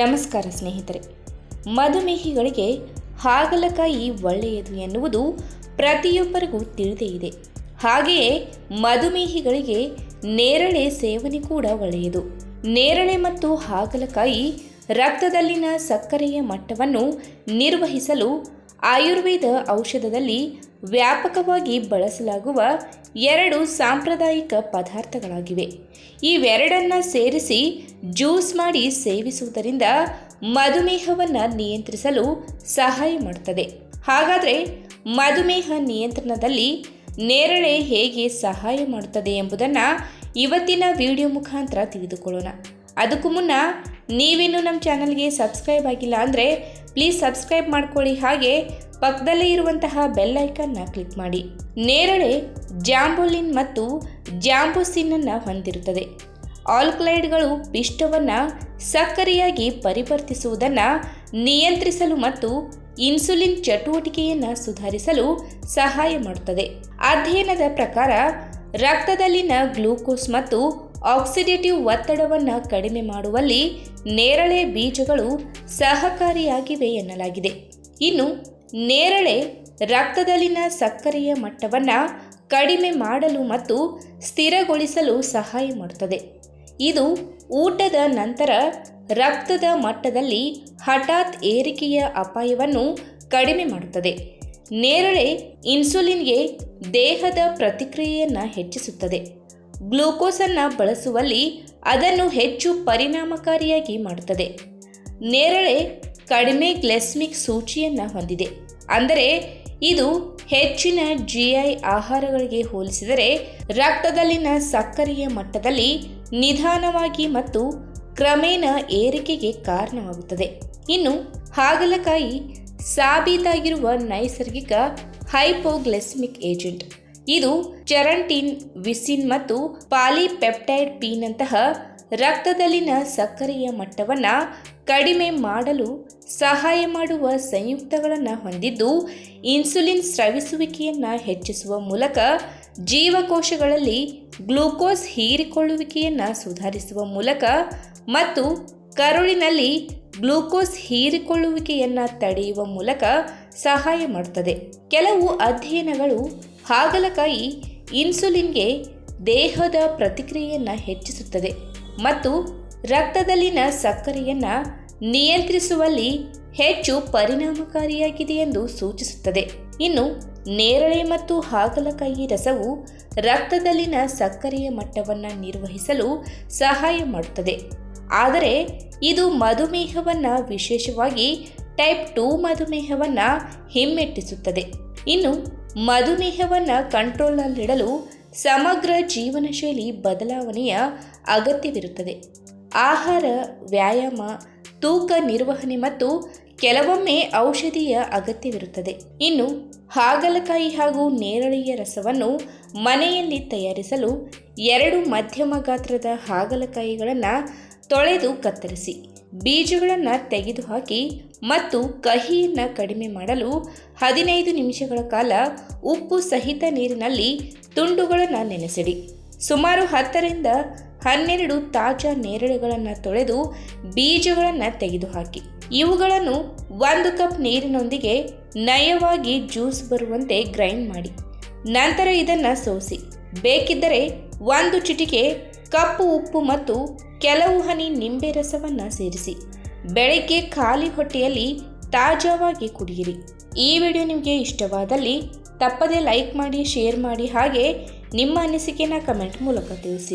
ನಮಸ್ಕಾರ ಸ್ನೇಹಿತರೆ. ಮಧುಮೇಹಿಗಳಿಗೆ ಹಾಗಲಕಾಯಿ ಒಳ್ಳೆಯದು ಎನ್ನುವುದು ಪ್ರತಿಯೊಬ್ಬರಿಗೂ ತಿಳಿದೇ ಇದೆ. ಹಾಗೆಯೇ ಮಧುಮೇಹಿಗಳಿಗೆ ನೇರಳೆ ಸೇವನೆ ಕೂಡ ಒಳ್ಳೆಯದು. ನೇರಳೆ ಮತ್ತು ಹಾಗಲಕಾಯಿ ರಕ್ತದಲ್ಲಿನ ಸಕ್ಕರೆಯ ಮಟ್ಟವನ್ನು ನಿರ್ವಹಿಸಲು ಆಯುರ್ವೇದ ಔಷಧದಲ್ಲಿ ವ್ಯಾಪಕವಾಗಿ ಬಳಸಲಾಗುವ ಎರಡು ಸಾಂಪ್ರದಾಯಿಕ ಪದಾರ್ಥಗಳಾಗಿವೆ. ಇವೆರಡನ್ನು ಸೇರಿಸಿ ಜ್ಯೂಸ್ ಮಾಡಿ ಸೇವಿಸುವುದರಿಂದ ಮಧುಮೇಹವನ್ನು ನಿಯಂತ್ರಿಸಲು ಸಹಾಯ ಮಾಡುತ್ತದೆ. ಹಾಗಾದರೆ ಮಧುಮೇಹ ನಿಯಂತ್ರಣದಲ್ಲಿ ನೇರಳೆ ಹೇಗೆ ಸಹಾಯ ಮಾಡುತ್ತದೆ ಎಂಬುದನ್ನು ಇವತ್ತಿನ ವಿಡಿಯೋ ಮುಖಾಂತರ ತಿಳಿದುಕೊಳ್ಳೋಣ. ಅದಕ್ಕೂ ಮುನ್ನ ನೀವಿನ್ನೂ ನಮ್ಮ ಚಾನಲ್ಗೆ ಸಬ್ಸ್ಕ್ರೈಬ್ ಆಗಿಲ್ಲ ಅಂದರೆ ಪ್ಲೀಸ್ ಸಬ್ಸ್ಕ್ರೈಬ್ ಮಾಡ್ಕೊಳ್ಳಿ. ಹಾಗೆ ಪಕ್ಕದಲ್ಲೇ ಇರುವಂತಹ ಬೆಲ್ ಐಕನ್ನ ಕ್ಲಿಕ್ ಮಾಡಿ. ನೇರಳೆ ಜಾಂಬುಲಿನ್ ಮತ್ತು ಜಾಂಬುಸಿನನ್ನು ಹೊಂದಿರುತ್ತದೆ. ಆಲ್ಕಲೈಡ್ಗಳು ಪಿಷ್ಟವನ್ನು ಸಕ್ಕರೆಯಾಗಿ ಪರಿವರ್ತಿಸುವುದನ್ನು ನಿಯಂತ್ರಿಸಲು ಮತ್ತು ಇನ್ಸುಲಿನ್ ಚಟುವಟಿಕೆಯನ್ನು ಸುಧಾರಿಸಲು ಸಹಾಯ ಮಾಡುತ್ತದೆ. ಅಧ್ಯಯನದ ಪ್ರಕಾರ ರಕ್ತದಲ್ಲಿನ ಗ್ಲೂಕೋಸ್ ಮತ್ತು ಆಕ್ಸಿಡೇಟಿವ್ ಒತ್ತಡವನ್ನು ಕಡಿಮೆ ಮಾಡುವಲ್ಲಿ ನೇರಳೆ ಬೀಜಗಳು ಸಹಕಾರಿಯಾಗಿವೆ ಎನ್ನಲಾಗಿದೆ. ಇನ್ನು ನೇರಳೆ ರಕ್ತದಲ್ಲಿನ ಸಕ್ಕರೆಯ ಮಟ್ಟವನ್ನು ಕಡಿಮೆ ಮಾಡಲು ಮತ್ತು ಸ್ಥಿರಗೊಳಿಸಲು ಸಹಾಯ ಮಾಡುತ್ತದೆ. ಇದು ಊಟದ ನಂತರ ರಕ್ತದ ಮಟ್ಟದಲ್ಲಿ ಹಠಾತ್ ಏರಿಕೆಯ ಅಪಾಯವನ್ನು ಕಡಿಮೆ ಮಾಡುತ್ತದೆ. ನೇರಳೆ ಇನ್ಸುಲಿನ್ಗೆ ದೇಹದ ಪ್ರತಿಕ್ರಿಯೆಯನ್ನು ಹೆಚ್ಚಿಸುತ್ತದೆ. ಗ್ಲೂಕೋಸನ್ನು ಬಳಸುವಲ್ಲಿ ಅದನ್ನು ಹೆಚ್ಚು ಪರಿಣಾಮಕಾರಿಯಾಗಿ ಮಾಡುತ್ತದೆ. ನೇರಳೆ ಕಡಿಮೆ ಗ್ಲೈಸೆಮಿಕ್ ಸೂಚಿಯನ್ನು ಹೊಂದಿದೆ. ಅಂದರೆ ಇದು ಹೆಚ್ಚಿನ GI ಆಹಾರಗಳಿಗೆ ಹೋಲಿಸಿದರೆ ರಕ್ತದಲ್ಲಿನ ಸಕ್ಕರೆಯ ಮಟ್ಟದಲ್ಲಿ ನಿಧಾನವಾಗಿ ಮತ್ತು ಕ್ರಮೇಣ ಏರಿಕೆಗೆ ಕಾರಣವಾಗುತ್ತದೆ. ಇನ್ನು ಹಾಗಲಕಾಯಿ ಸಾಬೀತಾಗಿರುವ ನೈಸರ್ಗಿಕ ಹೈಪೋಗ್ಲೈಸೆಮಿಕ್ ಏಜೆಂಟ್. ಇದು ಚೆರಂಟಿನ್, ವಿಸಿನ್ ಮತ್ತು ಪಾಲಿಪೆಪ್ಟೈಡ್ ಪೀನಂತಹ ರಕ್ತದಲ್ಲಿನ ಸಕ್ಕರೆಯ ಮಟ್ಟವನ್ನು ಕಡಿಮೆ ಮಾಡಲು ಸಹಾಯ ಮಾಡುವ ಸಂಯುಕ್ತಗಳನ್ನು ಹೊಂದಿದ್ದು, ಇನ್ಸುಲಿನ್ ಸ್ರವಿಸುವಿಕೆಯನ್ನು ಹೆಚ್ಚಿಸುವ ಮೂಲಕ ಜೀವಕೋಶಗಳಲ್ಲಿ ಗ್ಲೂಕೋಸ್ ಹೀರಿಕೊಳ್ಳುವಿಕೆಯನ್ನು ಸುಧಾರಿಸುವ ಮೂಲಕ ಮತ್ತು ಕರುಳಿನಲ್ಲಿ ಗ್ಲೂಕೋಸ್ ಹೀರಿಕೊಳ್ಳುವಿಕೆಯನ್ನು ತಡೆಯುವ ಮೂಲಕ ಸಹಾಯ ಮಾಡುತ್ತದೆ. ಕೆಲವು ಅಧ್ಯಯನಗಳು ಹಾಗಲಕಾಯಿ ಇನ್ಸುಲಿನ್ಗೆ ದೇಹದ ಪ್ರತಿಕ್ರಿಯೆಯನ್ನು ಹೆಚ್ಚಿಸುತ್ತದೆ ಮತ್ತು ರಕ್ತದಲ್ಲಿನ ಸಕ್ಕರೆಯನ್ನು ನಿಯಂತ್ರಿಸುವಲ್ಲಿ ಹೆಚ್ಚು ಪರಿಣಾಮಕಾರಿಯಾಗಿದೆ ಎಂದು ಸೂಚಿಸುತ್ತದೆ. ಇನ್ನು ನೇರಳೆ ಮತ್ತು ಹಾಗಲಕಾಯಿ ರಸವು ರಕ್ತದಲ್ಲಿನ ಸಕ್ಕರೆಯ ಮಟ್ಟವನ್ನು ನಿರ್ವಹಿಸಲು ಸಹಾಯ ಮಾಡುತ್ತದೆ. ಆದರೆ ಇದು ಮಧುಮೇಹವನ್ನು, ವಿಶೇಷವಾಗಿ ಟೈಪ್ 2 ಮಧುಮೇಹವನ್ನು ಹಿಮ್ಮೆಟ್ಟಿಸುತ್ತದೆ. ಇನ್ನು ಮಧುಮೇಹವನ್ನು ಕಂಟ್ರೋಲ್ನಲ್ಲಿಡಲು ಸಮಗ್ರ ಜೀವನ ಶೈಲಿ ಬದಲಾವಣೆಯ ಅಗತ್ಯವಿರುತ್ತದೆ. ಆಹಾರ, ವ್ಯಾಯಾಮ, ತೂಕ ನಿರ್ವಹಣೆ ಮತ್ತು ಕೆಲವೊಮ್ಮೆ ಔಷಧಿಯ ಅಗತ್ಯವಿರುತ್ತದೆ. ಇನ್ನು ಹಾಗಲಕಾಯಿ ಹಾಗೂ ನೇರಳೆಯ ರಸವನ್ನು ಮನೆಯಲ್ಲಿ ತಯಾರಿಸಲು 2 ಮಧ್ಯಮ ಗಾತ್ರದ ಹಾಗಲಕಾಯಿಗಳನ್ನು ತೊಳೆದು ಕತ್ತರಿಸಿ, ಬೀಜಗಳನ್ನು ತೆಗೆದುಹಾಕಿ ಮತ್ತು ಕಹಿಯನ್ನು ಕಡಿಮೆ ಮಾಡಲು 15 ನಿಮಿಷಗಳ ಕಾಲ ಉಪ್ಪು ಸಹಿತ ನೀರಿನಲ್ಲಿ ತುಂಡುಗಳನ್ನು ನೆನೆಸಿಡಿ. ಸುಮಾರು 10 ರಿಂದ 12 ತಾಜಾ ನೇರಳೆಗಳನ್ನು ತೊಳೆದು ಬೀಜಗಳನ್ನು ತೆಗೆದುಹಾಕಿ. ಇವುಗಳನ್ನು 1 ಕಪ್ ನೀರಿನೊಂದಿಗೆ ನಯವಾಗಿ ಜ್ಯೂಸ್ ಬರುವಂತೆ ಗ್ರೈಂಡ್ ಮಾಡಿ. ನಂತರ ಇದನ್ನು ಸೋಸಿ, ಬೇಕಿದ್ದರೆ 1 ಚಿಟಿಕೆ ಕಪ್ಪು ಉಪ್ಪು ಮತ್ತು ಕೆಲವು ಹನಿ ನಿಂಬೆ ರಸವನ್ನು ಸೇರಿಸಿ ಬೆಳಗ್ಗೆ ಖಾಲಿ ಹೊಟ್ಟೆಯಲ್ಲಿ ತಾಜಾವಾಗಿ ಕುಡಿಯಿರಿ. ಈ ವಿಡಿಯೋ ನಿಮಗೆ ಇಷ್ಟವಾದಲ್ಲಿ ತಪ್ಪದೇ ಲೈಕ್ ಮಾಡಿ, ಶೇರ್ ಮಾಡಿ, ಹಾಗೆ ನಿಮ್ಮ ಅನಿಸಿಕೆನ ಕಮೆಂಟ್ ಮೂಲಕ ತಿಳಿಸಿ.